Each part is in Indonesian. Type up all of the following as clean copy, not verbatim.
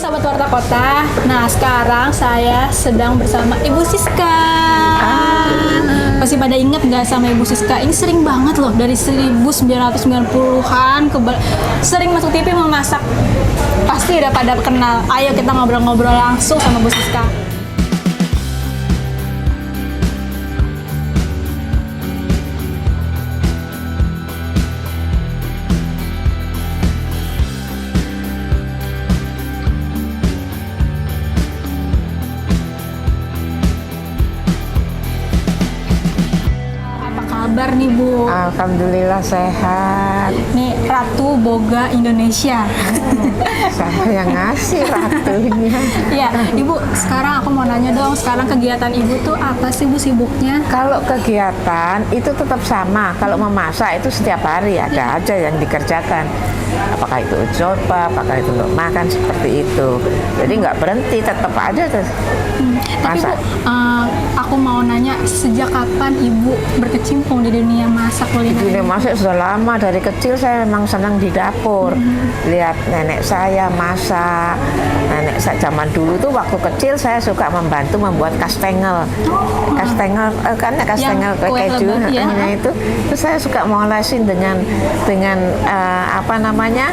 sahabat Warta Kota. Nah, sekarang saya sedang bersama Ibu Siska. Pasti pada inget nggak sama Ibu Siska? Ini sering banget loh, dari 1990-an sering masuk TV memasak. Pasti udah pada kenal. Ayo kita ngobrol-ngobrol langsung sama Bu Siska. Kabar nih Bu? Alhamdulillah sehat. Nih Ratu Boga Indonesia. Siapa yang ngasih ratunya? Iya, Ibu. Sekarang aku mau nanya dong. Sekarang kegiatan Ibu tuh apa sih Bu sibuknya? Kalau kegiatan itu tetap sama. Kalau memasak itu setiap hari ada aja yang dikerjakan. Apakah itu coba, apakah itu untuk makan seperti itu. Jadi nggak berhenti, tetap aja tuh. Tapi Bu, aku mau nanya sejak kapan Ibu berkecimpung di dunia masak kuliner? Dunia masak sudah lama, dari kecil saya memang senang di dapur. Lihat nenek saya masak. Nenek saya zaman dulu tuh waktu kecil saya suka membantu membuat kastengel. Kastengel kan kastengel keju ya. itu. Terus saya suka mengolesin dengan apa namanya?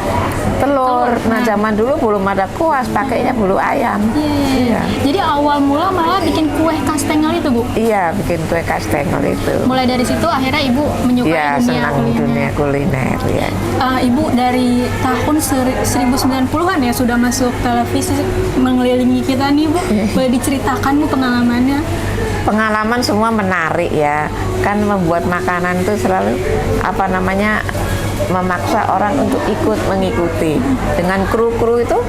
telur. Nah, zaman dulu belum ada kuas, pakainya bulu ayam. Iya. Jadi awal mula malah bikin kue kastengel itu, Bu? Iya, bikin kue kastengel itu. Mulai dari situ akhirnya Ibu menyukai dunia kuliner ya. Ibu dari tahun 1090-an ya sudah masuk televisi mengelilingi kita nih, Bu. Boleh diceritakan Bu pengalamannya? Pengalaman semua menarik ya. Kan membuat makanan itu selalu apa namanya? Memaksa orang untuk ikut mengikuti. Dengan kru-kru itu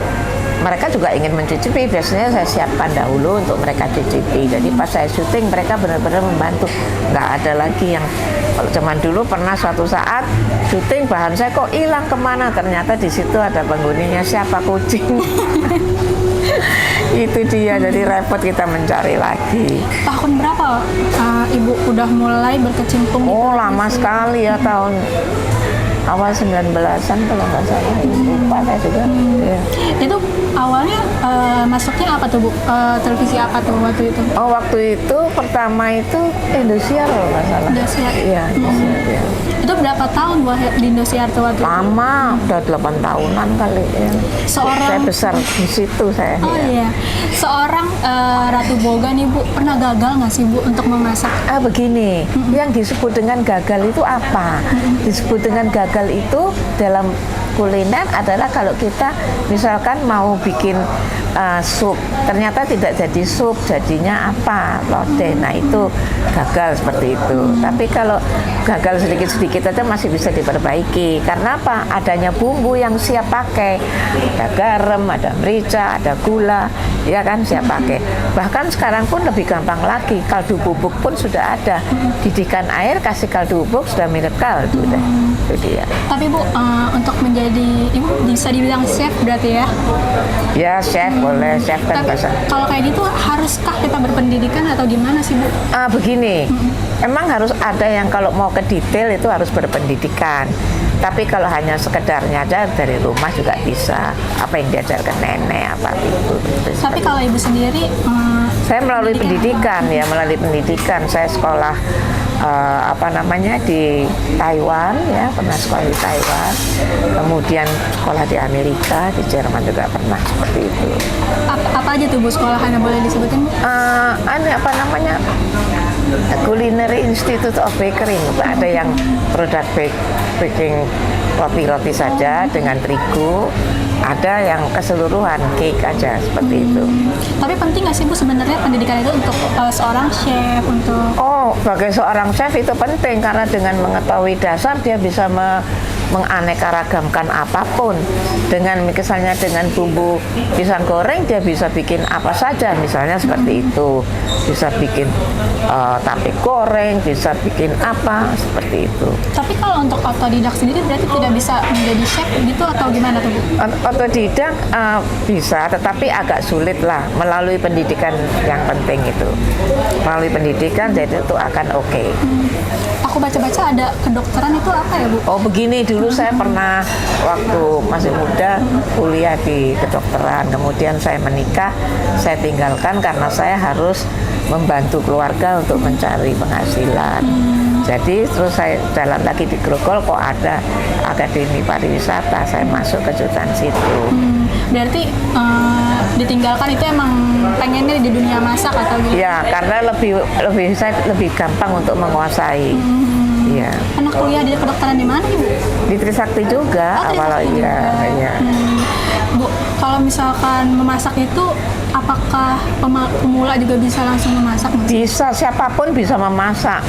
mereka juga ingin mencicipi. Biasanya saya siapkan dahulu untuk mereka cicipi. Jadi pas saya syuting mereka benar-benar membantu. Nggak ada lagi yang kalau zaman dulu pernah suatu saat syuting bahan saya kok hilang kemana, ternyata di situ ada penghuninya, siapa, kucing. Itu dia, jadi repot kita mencari lagi. Tahun berapa Ibu udah mulai berkecimpung? Lama sekali ya, tahun awal 19-an kalau nggak salah, lupa saya juga. Ya. Itu awalnya masuknya apa tuh Bu? Televisi apa tuh waktu itu? Waktu itu pertama itu Indosiar kalau nggak salah. Indosiar? Iya, Indosiar, ya. Itu berapa tahun Bu di Indosiar tuh waktu itu? Lama, udah 8 tahunan kali ya. Saya besar di situ saya. Iya. Seorang Ratu Boga nih Bu, pernah gagal nggak sih Bu untuk memasak? Begini, yang disebut dengan gagal itu apa? Disebut dengan gagal itu dalam kuliner adalah kalau kita misalkan mau bikin sup, ternyata tidak jadi sup, jadinya apa? Lodeh. Nah itu gagal seperti itu. Tapi kalau gagal sedikit-sedikit aja masih bisa diperbaiki. Karena apa? Adanya bumbu yang siap pakai. Ada garam, ada merica, ada gula, ya kan siap pakai. Bahkan sekarang pun lebih gampang lagi. Kaldu bubuk pun sudah ada. Didikan air, kasih kaldu bubuk, sudah mirip kaldu deh. Itu dia. Tapi Bu, untuk menjadi Ibu bisa dibilang chef berarti ya? Ya chef boleh, chef kan bahasa. Kalau kayak gitu haruskah kita berpendidikan atau gimana sih Bu? Begini, emang harus ada yang kalau mau ke detail itu harus berpendidikan. Tapi kalau hanya sekedarnya aja dari rumah juga bisa. Apa yang diajarkan nenek apa itu. Tapi kalau Ibu sendiri? Saya melalui pendidikan ya, melalui pendidikan saya sekolah di Taiwan ya, pernah sekolah di Taiwan, kemudian sekolah di Amerika, di Jerman juga pernah seperti itu. Apa aja tuh Bu sekolahannya, boleh disebutin? Culinary Institute of Bakery, ada yang produk baking roti-roti saja dengan terigu, ada yang keseluruhan cake aja seperti itu. Tapi penting nggak sih Bu sebenarnya pendidikan itu untuk seorang chef, untuk? Bagi seorang chef itu penting karena dengan mengetahui dasar dia bisa menganeka-ragamkan apapun. Dengan misalnya dengan bumbu pisang goreng dia bisa bikin apa saja, misalnya seperti itu. Bisa bikin tape goreng, bisa bikin apa seperti itu. Tapi kalau untuk otodidak sendiri berarti tidak nggak bisa menjadi chef gitu atau gimana tuh Bu? Otodidak bisa, tetapi agak sulit lah melalui pendidikan yang penting itu. Melalui pendidikan jadi itu akan oke. Aku baca-baca ada kedokteran itu apa ya Bu? Oh begini, dulu saya pernah waktu masih muda kuliah di kedokteran, kemudian saya menikah, saya tinggalkan karena saya harus membantu keluarga untuk mencari penghasilan. Jadi terus saya jalan lagi di Grogol, kok ada Akademi Pariwisata, saya masuk kejutan situ. Berarti ditinggalkan itu emang pengennya di dunia masak atau gitu? Ya, karena saya lebih gampang untuk menguasai. Iya. Anak kuliah di kedokteran di mana Bu? Di Trisakti juga awalnya. Iya. Bu, kalau misalkan memasak itu apakah pemula juga bisa langsung memasak? Bisa, siapapun bisa memasak.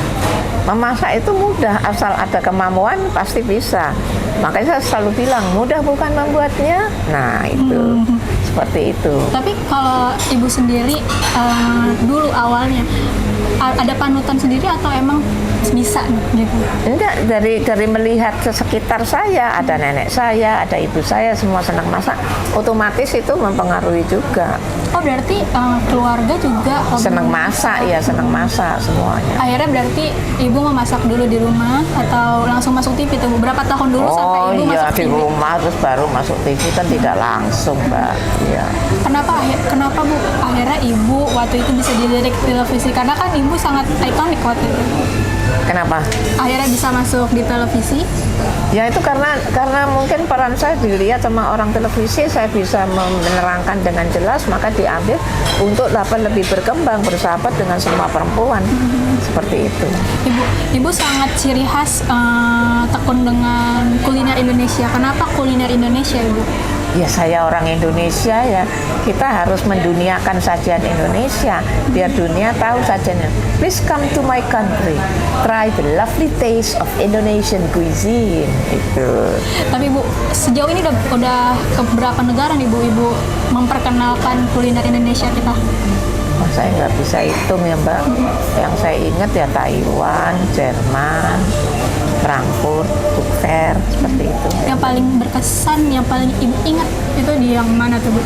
Memasak itu mudah, asal ada kemampuan pasti bisa. Makanya saya selalu bilang, mudah bukan membuatnya. Nah, itu. Seperti itu. Tapi kalau Ibu sendiri dulu awalnya ada panutan sendiri atau emang bisa gitu? Enggak, dari melihat sekitar saya, ada nenek saya, ada ibu saya, semua senang masak, otomatis itu mempengaruhi juga. Oh berarti keluarga juga Senang masak, ya senang masak semuanya. Akhirnya berarti Ibu memasak dulu di rumah atau langsung masuk TV tuh? Berapa tahun dulu sampai Ibu iya, masuk di TV? rumah terus baru masuk TV kan tidak langsung, Mbak. Iya. Kenapa Bu akhirnya Ibu waktu itu bisa dilirik televisi? Karena kan Ibu sangat ikonik waktu itu. Kenapa? Akhirnya bisa masuk di televisi? Ya itu karena mungkin peran saya dilihat sama orang televisi, saya bisa menerangkan dengan jelas, maka diambil untuk dapat lebih berkembang, bersahabat dengan semua perempuan. Seperti itu. Ibu sangat ciri khas tekun dengan kuliner Indonesia. Kenapa kuliner Indonesia, Ibu? Ya saya orang Indonesia ya, kita harus menduniakan sajian Indonesia biar dunia tahu sajiannya. Please come to my country, try the lovely taste of Indonesian cuisine. Itu. Tapi Bu, sejauh ini udah ke berapa negara nih Ibu memperkenalkan kuliner Indonesia kita? Oh, saya nggak bisa hitung ya Mbak. Yang saya ingat ya Taiwan, Jerman, Frankfurt, Fair, seperti itu. Yang paling berkesan, yang paling Ibu ingat itu di yang mana tuh Bu?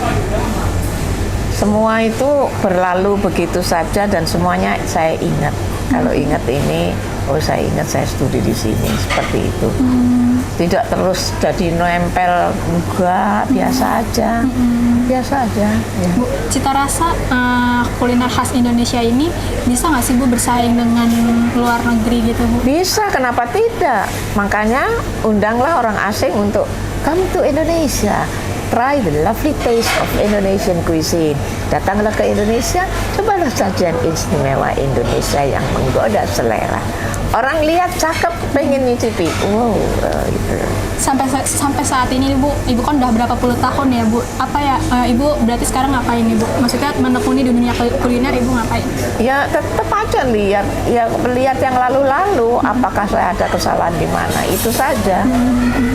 Semua itu berlalu begitu saja dan semuanya saya ingat. Kalau ingat ini, oh saya ingat saya studi di sini, seperti itu. Tidak terus jadi nempel, enggak, biasa aja. Biasa aja. Ya. Bu, cita rasa kuliner khas Indonesia ini bisa nggak sih Bu bersaing dengan luar negeri gitu Bu? Bisa, kenapa tidak? Makanya undanglah orang asing untuk come to Indonesia. Try the lovely taste of Indonesian cuisine. Datanglah ke Indonesia, cobalah sajian istimewa Indonesia yang menggoda selera. Orang lihat cakep, pengen nyicipi. Wow, gitu. Sampai saat ini Bu, Ibu kan udah berapa puluh tahun ya Bu? Apa ya Ibu berarti sekarang ngapain Ibu? Maksudnya menekuni di dunia kuliner Ibu ngapain? Ya tetap aja lihat yang lalu-lalu. Apakah saya ada kesalahan di mana? Itu saja.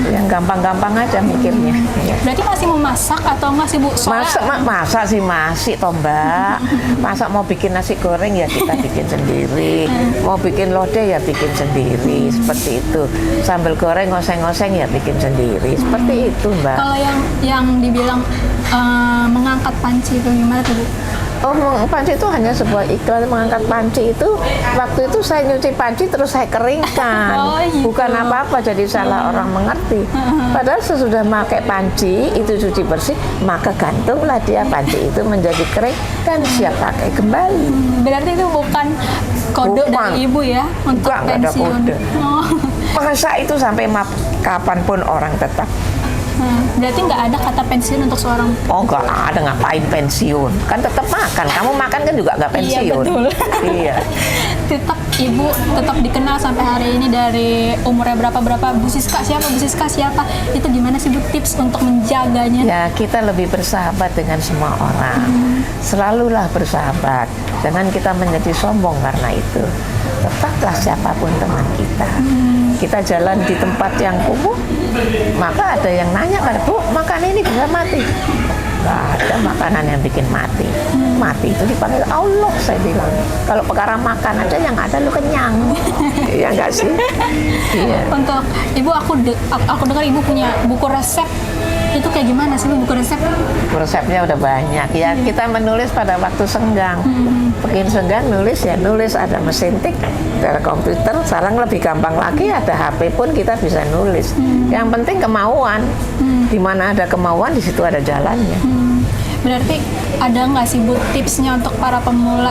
Yang gampang-gampang aja mikirnya. Ya. Berarti masih mau masak atau enggak sih Bu? Masa sih masih toh Mbak. Masa mau bikin nasi goreng ya kita bikin sendiri. Mau bikin lodeh ya bikin sendiri. Seperti itu. Sambal goreng ngoseng-ngoseng ya bikin sendiri. Seperti itu Mbak. Kalau yang dibilang mengangkat panci itu gimana tuh Bu? Oh, panci itu hanya sebuah iklan. Mengangkat panci itu waktu itu saya nyuci panci terus saya keringkan. Oh, gitu. Bukan apa-apa jadi salah orang mengerti. Padahal sesudah pakai panci itu cuci bersih, maka gantunglah dia panci itu menjadi kering dan siap pakai kembali. Berarti itu bukan kode dari Ibu ya untuk Enggak ada pensiun. kode. Oh. Masa itu sampai kapanpun orang tetap. Berarti nggak ada kata pensiun untuk seorang. Oh nggak ada, ngapain pensiun? Kan tetap makan. Kamu makan kan juga nggak pensiun. Iya betul. Iya. Tetap Ibu tetap dikenal sampai hari ini dari umurnya berapa Bu Siska siapa itu gimana sih Bu tips untuk menjaganya? Ya kita lebih bersahabat dengan semua orang. Selalulah bersahabat. Jangan kita menjadi sombong karena itu. Tetaplah siapapun teman kita. Kita jalan di tempat yang kumuh, maka ada yang nanya kan, Bu, makan ini bisa mati. Nggak ada makanan yang bikin mati. mati itu dipanggil Allah, saya bilang. Kalau perkara makan aja yang ada lu kenyang. Iya enggak sih? Iya. Untuk ibu, aku dengar ibu punya buku resep. Itu kayak gimana sih Bu, buku resep? Resepnya udah banyak ya. Kita menulis pada waktu senggang. Bikin senggang nulis ya nulis, ada mesin tik, ada komputer. Sekarang lebih gampang lagi, ada HP pun kita bisa nulis. Yang penting kemauan. Di mana ada kemauan, di situ ada jalannya. Berarti ada nggak sih Bu tipsnya untuk para pemula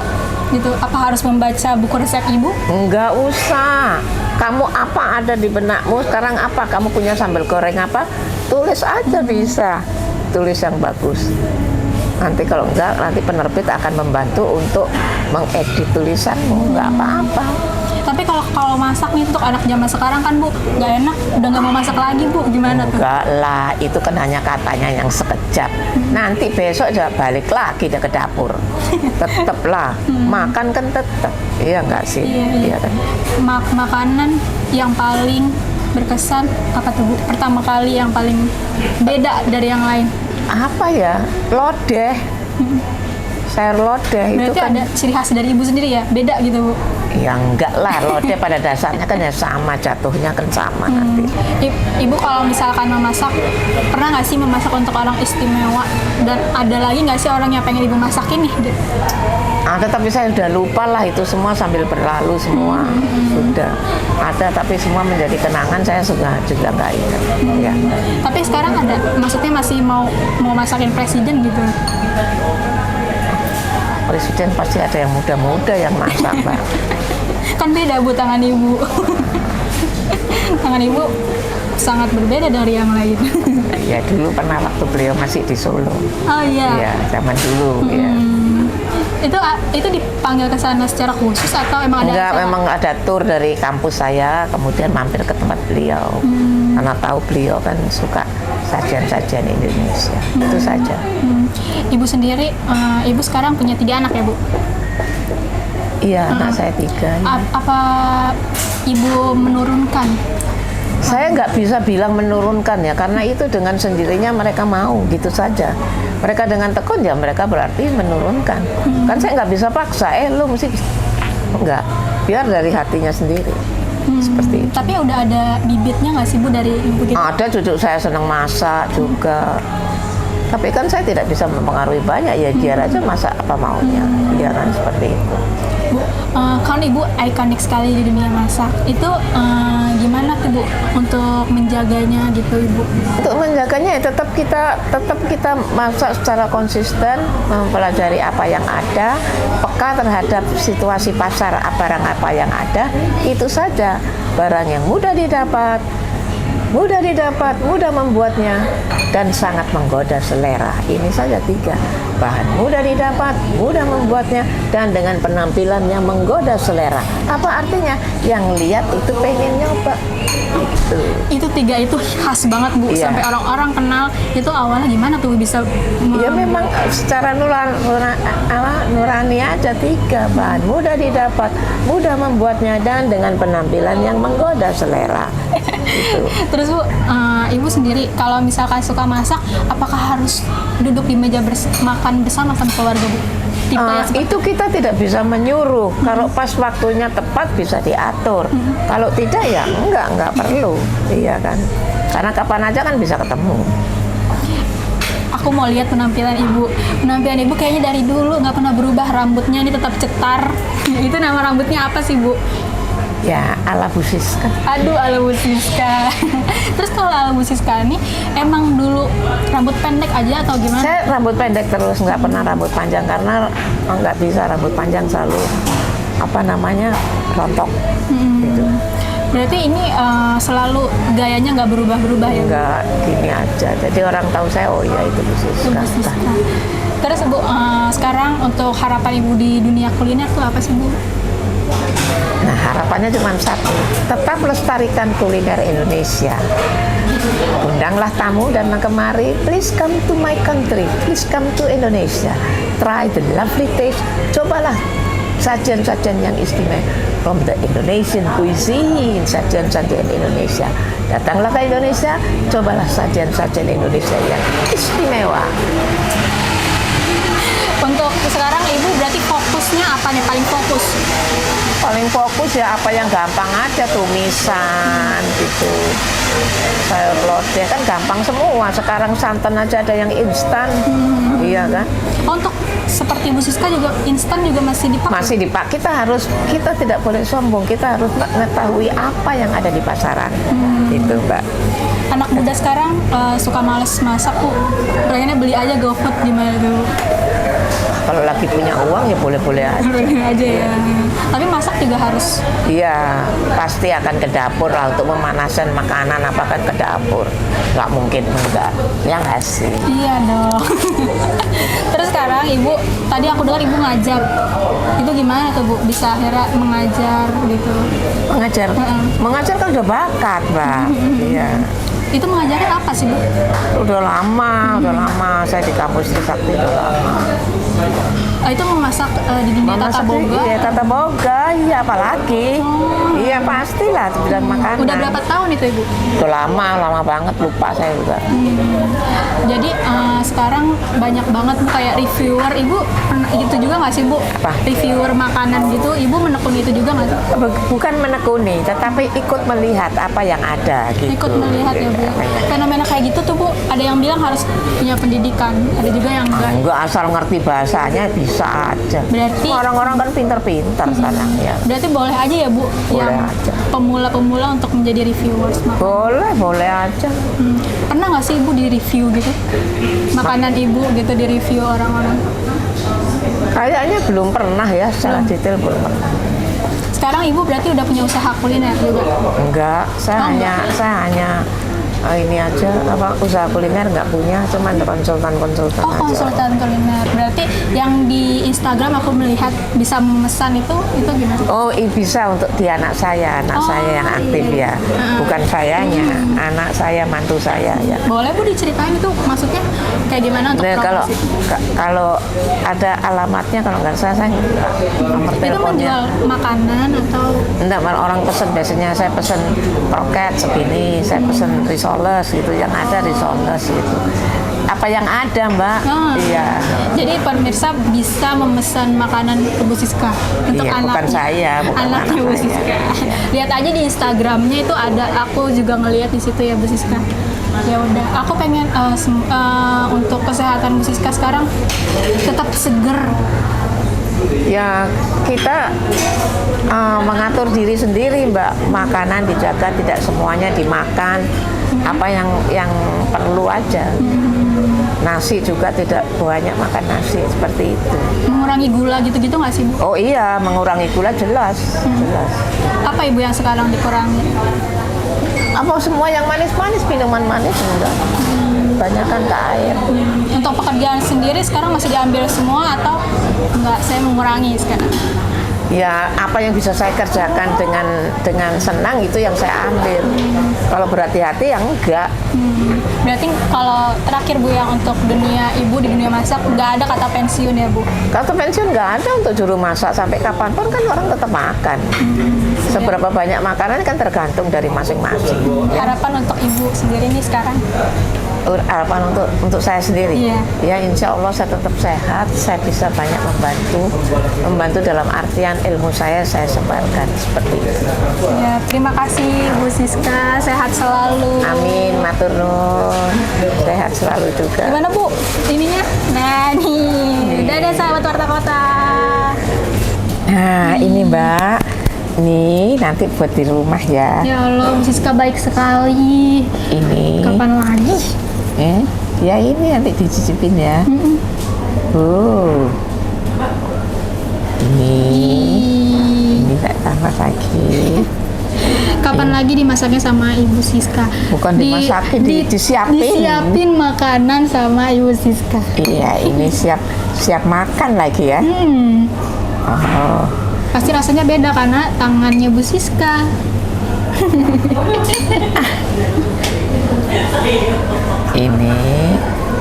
gitu? Apa harus membaca buku resep ibu? Enggak usah. Kamu apa ada di benakmu sekarang, apa kamu punya sambal goreng apa, tulis aja bisa. Tulis yang bagus. Nanti kalau enggak, nanti penerbit akan membantu untuk mengedit tulisanmu. Enggak apa-apa. Tapi kalau masak nih untuk anak zaman sekarang kan Bu, nggak enak, udah nggak mau masak lagi Bu, gimana tuh? Enggak lah, itu kan hanya katanya yang sekejap. Nanti besok juga balik lagi dia ke dapur. Tetep lah, makan kan tetep. Iya enggak sih? Iya. Kan? Makanan yang paling berkesan apa tuh Bu? Pertama kali yang paling beda dari yang lain? Apa ya? Lodeh. Sayur lodeh itu berarti kan ada ciri khas dari ibu sendiri ya? Beda gitu Bu? ya enggak lah, lodeh pada dasarnya kan ya sama, jatuhnya kan sama nanti. Ibu kalau misalkan memasak, pernah nggak sih memasak untuk orang istimewa? Dan ada lagi nggak sih orang yang pengen ibu masakin nih? Ada, tapi saya udah lupa lah itu semua, sambil berlalu semua. Sudah ada, tapi semua menjadi kenangan, saya juga nggak ingat. Ya. Tapi sekarang ada, maksudnya masih mau masakin presiden gitu? Presiden pasti ada yang muda-muda yang masak, Mbak. Kan beda Bu tangan ibu. Tangan ibu sangat berbeda dari yang lain. Ya dulu pernah waktu beliau masih di Solo. Oh iya. Ya zaman dulu. Ya. Itu dipanggil ke sana secara khusus atau emang ada? Enggak, acara? memang ada tour dari kampus saya, kemudian mampir ke tempat beliau. Karena tahu beliau kan suka sajian-sajian Indonesia. Itu saja. Ibu sendiri, ibu sekarang punya 3 anak ya Bu? Iya, anak saya 3. Ya. Apa ibu menurunkan? Saya nggak bisa bilang menurunkan ya, karena itu dengan sendirinya mereka mau, gitu saja. Mereka dengan tekun ya mereka berarti menurunkan. Kan saya nggak bisa paksa, lu mesti enggak. Biar dari hatinya sendiri. Seperti itu. Tapi udah ada bibitnya nggak sih Bu dari ibu gitu? Ada, cucu saya senang masak juga. Tapi kan saya tidak bisa mempengaruhi banyak, ya biar aja masak apa maunya. Iya kan, seperti itu. Bu, kan ibu ikonik sekali di dunia masak. Itu gimana tuh Bu untuk menjaganya gitu ibu? Untuk menjaganya ya tetap kita masak secara konsisten, mempelajari apa yang ada, peka terhadap situasi pasar, barang apa yang ada, itu saja. Barang yang mudah didapat, mudah membuatnya, dan sangat menggoda selera. Ini saja 3. Bahan mudah didapat, mudah membuatnya, dan dengan penampilan yang menggoda selera. Apa artinya? Yang lihat itu pengen nyoba. Itu 3 itu khas banget Bu, Iya. sampai orang-orang kenal. Itu awalnya gimana tuh bisa? Ya memang secara nurani aja 3. Bahan mudah didapat, mudah membuatnya, dan dengan penampilan yang menggoda selera. Gitu. Terus Bu, ibu sendiri kalau misalkan suka masak, apakah harus duduk di meja makan bersama sama keluarga Bu? Tipe yang seperti Itu kita tidak bisa menyuruh. Kalau pas waktunya tepat bisa diatur. Kalau tidak ya enggak perlu. Iya kan. Karena kapan aja kan bisa ketemu. aku mau lihat penampilan ibu. Penampilan ibu kayaknya dari dulu nggak pernah berubah, rambutnya ini tetap cetar. Itu nama rambutnya apa sih Bu? Ya, ala Bu Siska. Aduh, ala Bu Siska. Terus kalau ala Bu Siska ini emang dulu rambut pendek aja atau gimana? Saya rambut pendek terus, nggak pernah rambut panjang karena nggak bisa rambut panjang, selalu rontok. Gitu. Berarti ini selalu gayanya nggak berubah-berubah ya? Nggak, gini aja. Jadi orang tahu saya, oh iya itu Bu Siska. Bu Siska. Terus Bu, sekarang untuk harapan ibu di dunia kuliner tuh apa sih Bu? Nah, harapannya cuma satu, tetap lestarikan kuliner Indonesia. Undanglah tamu dan kemari, please come to my country, please come to Indonesia. Try the lovely taste, cobalah sajian-sajian yang istimewa from the Indonesian cuisine, sajian-sajian Indonesia. Datanglah ke Indonesia, cobalah sajian-sajian Indonesia yang istimewa. Untuk sekarang fokusnya apa nih, paling fokus? Paling fokus ya apa yang gampang aja, tumisan gitu. Sayur lodeh kan gampang semua. Sekarang santan aja ada yang instan. Iya kan? Oh, untuk seperti Bu Siska juga instan juga masih dipakai? Masih dipakai. Kita tidak boleh sombong. Kita harus mengetahui apa yang ada di pasaran. Itu, Mbak. Anak muda sekarang suka males masak, Bu. Pengennya beli aja GoFood, gimana tuh? Kalau lagi punya uang ya boleh-boleh aja. Beli aja ya. Tapi masak juga harus. Iya, pasti akan ke dapur lah untuk memanaskan makanan, apa kan ke dapur. Nggak mungkin enggak. Ya nggak sih? Iya dong. Terus sekarang Ibu, tadi aku dengar Ibu ngajar. Itu gimana tuh, Bu? Bisa akhirnya mengajar gitu? Mengajar, mengajar kan udah bakat, Mbak. Iya. Itu mengajarnya apa sih, Bu? Udah lama. Saya di kampus Trisakti udah lama. Itu memasak di dunia tata boga? Iya, tata boga, iya apalagi. Iya pastilah di bidang makanan. Udah berapa tahun itu, Ibu? Udah lama banget, lupa saya juga. Jadi sekarang banyak banget Bu kayak reviewer. Ibu pernah gitu juga nggak sih, Bu? Apa? Reviewer makanan gitu, Ibu menekuni itu juga nggak sih? Bukan menekuni, tetapi ikut melihat apa yang ada gitu. Ikut melihat ya, Bu. Fenomena kayak gitu tuh, Bu, ada yang bilang harus punya pendidikan, ada juga yang enggak. Enggak, asal ngerti bahasanya bisa aja. Berarti orang-orang kan pinter-pinter sekarang ya. Berarti boleh aja ya, Bu, Boleh yang aja. pemula-pemula untuk menjadi reviewers makanan. Boleh aja. Pernah nggak sih Ibu di review gitu? Makanan Ibu gitu di review orang-orang. Kayaknya belum pernah ya, secara detail belum pernah. Sekarang Ibu berarti udah punya usaha kuliner juga? Enggak, saya hanya ini aja, usaha kuliner nggak punya, cuman konsultan-konsultan Oh, aja. konsultan kuliner. Berarti yang di Instagram aku melihat bisa memesan itu gimana? Oh, bisa untuk di anak saya yang aktif ya, bukan sayanya, anak saya, mantu saya ya. Boleh Bu diceritain itu maksudnya kayak gimana untuk Nah, promosi? kalau ada alamatnya, kalau nggak salah saya nomor Itu teleponnya. menjual makanan atau? Enggak, orang pesen biasanya saya pesen kroket segini, saya pesen risoles gitu, yang ada risoles gitu. Apa yang ada, Mbak? Iya. Jadi pemirsa bisa memesan makanan ke Bu Siska untuk Iya, bukan saya, bukan anaknya anak Bu saya. Siska. Lihat aja di Instagramnya itu ada, aku juga ngelihat di situ ya Bu Siska. Ya udah, aku pengen untuk kesehatan Bu Siska sekarang tetap seger. Ya kita mengatur diri sendiri, Mbak. Makanan dijaga, tidak semuanya dimakan. Apa yang perlu aja. Nasi juga tidak banyak makan nasi, seperti itu. Mengurangi gula gitu-gitu nggak sih, Bu? Oh iya, mengurangi gula jelas. Apa Ibu yang sekarang dikurangi? Apa semua yang manis-manis, minuman manis enggak. Banyakan ke air. Untuk pekerjaan sendiri sekarang masih diambil semua atau enggak, saya mengurangi sekarang? Ya, apa yang bisa saya kerjakan dengan senang itu yang saya ambil. Kalau berhati-hati yang enggak. Berarti kalau terakhir Bu yang untuk dunia Ibu di dunia masak nggak ada kata pensiun ya, Bu? Kalau pensiun nggak ada, untuk juru masak sampai kapanpun kan orang tetap makan. Seberapa banyak makanan kan tergantung dari masing-masing. Ya. Harapan untuk Ibu sendiri nih sekarang? Harapan untuk saya sendiri, Iya. ya insya Allah saya tetap sehat, saya bisa banyak membantu dalam artian ilmu saya sebarkan seperti itu. Ya, terima kasih Bu Siska, sehat selalu. Amin, matur nuwun, sehat selalu juga. Gimana Bu ininya? Nah nih, dadah sahabat Warta Kota. Nah ini Mbak, nih nanti buat di rumah ya. Ya Allah, Bu Siska baik sekali. Ini. Kapan lagi? Ya ini nanti dicicipin ya. Ini tak tambah lagi. Kapan lagi dimasaknya sama Ibu Siska? Bukan dimasakin, disiapin. Disiapin makanan sama Ibu Siska. Iya, ini siap makan lagi ya. Oh. Pasti rasanya beda karena tangannya Bu Siska. Ini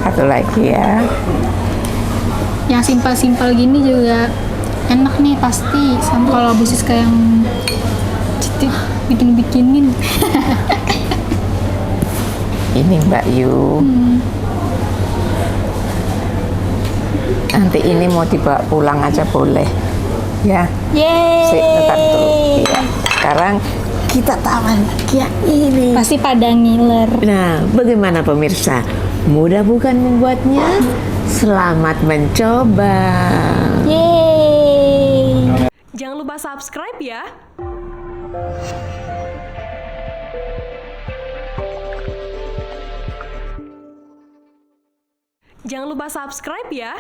satu lagi ya. Yang simpel-simpel gini juga enak nih pasti. Sama kalau Bu Siska yang bikin-bikinin. Ini Mbak Yu. Nanti ini mau dibawa pulang aja boleh. Ya. Yeay. Ntar dulu. Iya. Sekarang kita taman yang ini. Pasti pada ngiler. Nah, bagaimana pemirsa? Mudah bukan membuatnya? Selamat mencoba. Yeay. Jangan lupa subscribe ya. Jangan lupa subscribe ya.